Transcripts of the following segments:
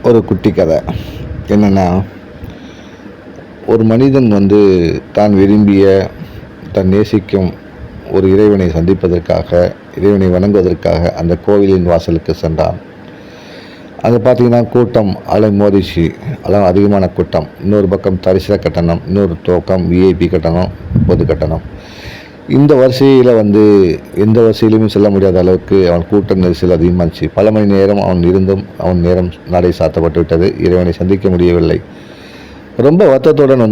ஒரு குட்டி கதை என்னென்னா, ஒரு மனிதன் தான் விரும்பிய, தான் நேசிக்கும் ஒரு இறைவனை சந்திப்பதற்காக, இறைவனை வணங்குவதற்காக அந்த கோவிலின் வாசலுக்கு சென்றான். அங்கே பார்த்தீங்கன்னா கூட்டம் அலை மோதிச்சு, அதான் அதிகமான கூட்டம். இன்னொரு பக்கம் தரிசன கட்டணம், இன்னொரு பக்கம் விஐபி கட்டணம், பொது கட்டணம். இந்த வரிசையில் எந்த வரிசையிலுமே செல்ல முடியாத அளவுக்கு அவன் கூட்ட நெரிசல் அதிகமாச்சு. பல மணி நேரம் அவன் இருந்தும் அவன் நேரம் நடை சாத்தப்பட்டு விட்டது. இறைவனை சந்திக்க முடியவில்லை. ரொம்ப வருத்தத்துடன்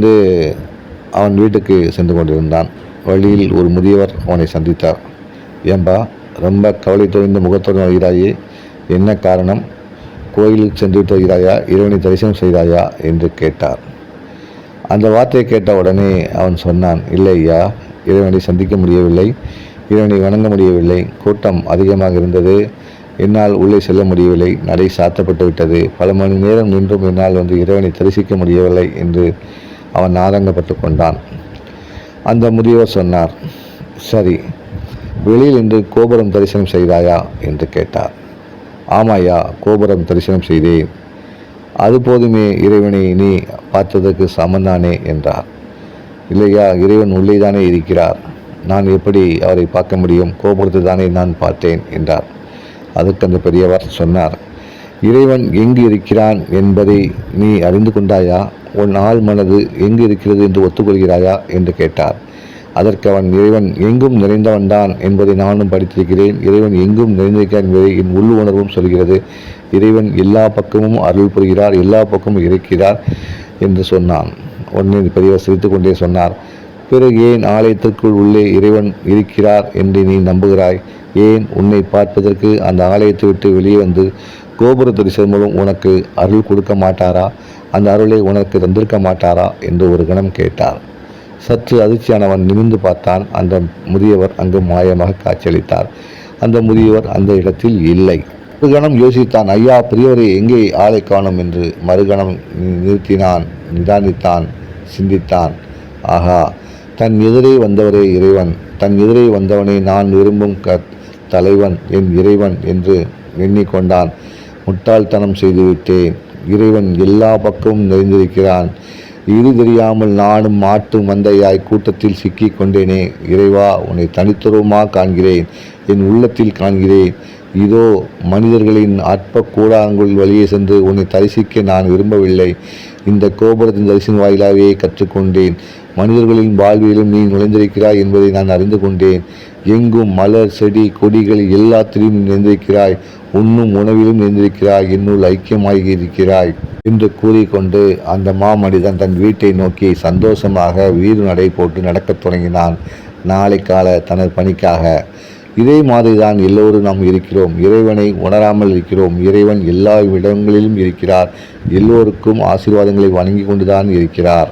அவன் வீட்டுக்கு சென்று கொண்டிருந்தான். வழியில் ஒரு முதியவர் அவனை சந்தித்தார். ஏன்பா, ரொம்ப கவலை தொழிந்த முகத்துடன் வருகிறாயே, என்ன காரணம்? கோயிலுக்கு சென்று விட்டு வருகிறாயா? இறைவனை தரிசனம் செய்தாயா என்று கேட்டார். அந்த வார்த்தையை கேட்ட உடனே அவன் சொன்னான், இல்லை ஐயா, இறைவனை சந்திக்க முடியவில்லை, இறைவனை வணங்க முடியவில்லை. கூட்டம் அதிகமாக இருந்தது, என்னால் உள்ளே செல்ல முடியவில்லை, நடை சாத்தப்பட்டு விட்டது. பல மணி நேரம் நின்றும் என்னால் இறைவனை தரிசிக்க முடியவில்லை என்று அவன் ஆதங்கப்பட்டு கொண்டான். அந்த முதியவர் சொன்னார், சரி, வெளியில் இன்று கோபுரம் தரிசனம் செய்தாயா என்று கேட்டார். ஆமாய்யா, கோபுரம் தரிசனம் செய்தேன். அது போதுமே, இறைவனை நீ பார்த்ததற்கு சமந்தானே என்றார். இல்லையா, இறைவன் உள்ளே தானே இருக்கிறார், நான் எப்படி அவரை பார்க்க முடியும்? கோபுரத்தை தானே நான் பார்த்தேன் என்றார். அதுக்கு அந்த பெரியவர் சொன்னார், இறைவன் எங்கு இருக்கிறான் என்பதை நீ அறிந்து கொண்டாயா? உன் ஆள் மனது எங்கு இருக்கிறது என்று ஒத்துக்கொள்கிறாயா என்று கேட்டார். அதற்கு அவன், இறைவன் எங்கும் நிறைந்தவன்தான் என்பதை நானும் படித்திருக்கிறேன். இறைவன் எங்கும் நிறைந்திருக்கிறார் என்பதை என் உள் உணர்வும் சொல்கிறது. இறைவன் எல்லா பக்கமும் அருள் புரிகிறார், எல்லா பக்கமும் இருக்கிறார் என்று சொன்னான். உடனே பெரியவர் சிரித்து கொண்டே சொன்னார், பிறகு ஏன் ஆலயத்திற்குள் உள்ளே இறைவன் இருக்கிறார் என்று நீ நம்புகிறாய்? ஏன் உன்னை பார்ப்பதற்கு அந்த ஆலயத்தை விட்டு வெளியே கோபுர தரிசனம் மூலம் உனக்கு அருள் கொடுக்க மாட்டாரா? அந்த அருளை உனக்கு தந்திருக்க மாட்டாரா என்று ஒரு கணம் கேட்டார். சற்று அதிர்ச்சியானவன் நிமிர்ந்து பார்த்தான். அந்த முதியவர் அங்கு மாயமாக காட்சியளித்தார். அந்த முதியவர் அந்த இடத்தில் இல்லை. ஒரு கணம் யோசித்தான், ஐயா பெரியவரை எங்கே ஆளை காணும் என்று. மறுகணம் நிறுத்தினான், நிதானித்தான், சிந்தித்தான். ஆகா, தன் எதிரே வந்தவரே இறைவன், தன் எதிரே வந்தவனை நான் விரும்பும் தலைவன் என் இறைவன் என்று எண்ணிக்கொண்டான். முட்டாள்தனம் செய்துவிட்டேன். இறைவன் எல்லா பக்கமும் நிறைந்திருக்கிறான். இது தெரியாமல் நானும் மாட்டு மந்தையாய் கூட்டத்தில் சிக்கி கொண்டேனே. இறைவா, உன்னை தனித்துவமாக காண்கிறேன், என் உள்ளத்தில் காண்கிறேன். இதோ மனிதர்களின் அற்ப கூடாங்குள் வழியே சென்று உன்னை தரிசிக்க நான் விரும்பவில்லை. இந்த கோபுரத்தின் தரிசன வாயிலாகவே கற்றுக்கொண்டேன். மனிதர்களின் வாழ்விலும் நீ நுழைந்திருக்கிறாய் என்பதை நான் அறிந்து கொண்டேன். எங்கும் மலர், செடி, கொடிகள் எல்லாத்திலும் நிறைந்திருக்கிறாய். உண்ணும் உணவிலும் நிறைந்திருக்கிறாய். என்னுள் ஐக்கியமாகி இருக்கிறாய் என்று கூறிக்கொண்டு அந்த மாமனிதன் தன் வீட்டை நோக்கி சந்தோஷமாக வீறு நடை போட்டு நடக்கத் தொடங்கினான். நாளை கால தனது பணிக்காக. இதே மாதிரிதான் எல்லோரும் நாம் இருக்கிறோம். இறைவனை உணராமல் இருக்கிறோம். இறைவன் எல்லா இடங்களிலும் இருக்கிறார். எல்லோருக்கும் ஆசீர்வாதங்களை வழங்கி கொண்டுதான் இருக்கிறார்.